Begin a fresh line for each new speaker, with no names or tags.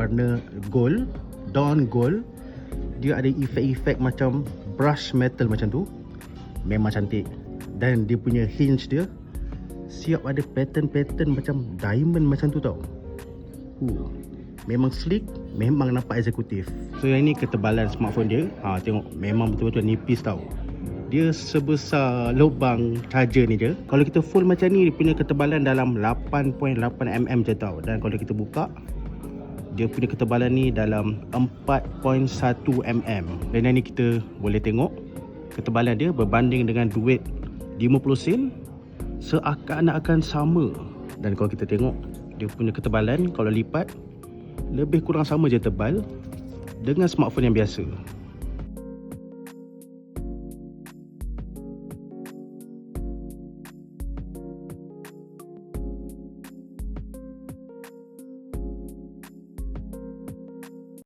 warna gold, dawn gold. Dia ada efek-efek macam brush metal macam tu. Memang cantik. Dan dia punya hinge dia siap ada pattern-pattern macam diamond macam tu tau. Memang sleek, memang nampak eksekutif. So yang ni ketebalan smartphone dia. Tengok memang betul-betul nipis tau. Dia sebesar lubang charger ni je. Kalau kita full macam ni, dia punya ketebalan dalam 8.8mm je tau. Dan kalau kita buka, dia punya ketebalan ni dalam 4.1mm. Dan yang ni kita boleh tengok ketebalan dia berbanding dengan duit 50 sen seakan-akan sama. Dan kalau kita tengok dia punya ketebalan, kalau lipat lebih kurang sama je tebal dengan smartphone yang biasa.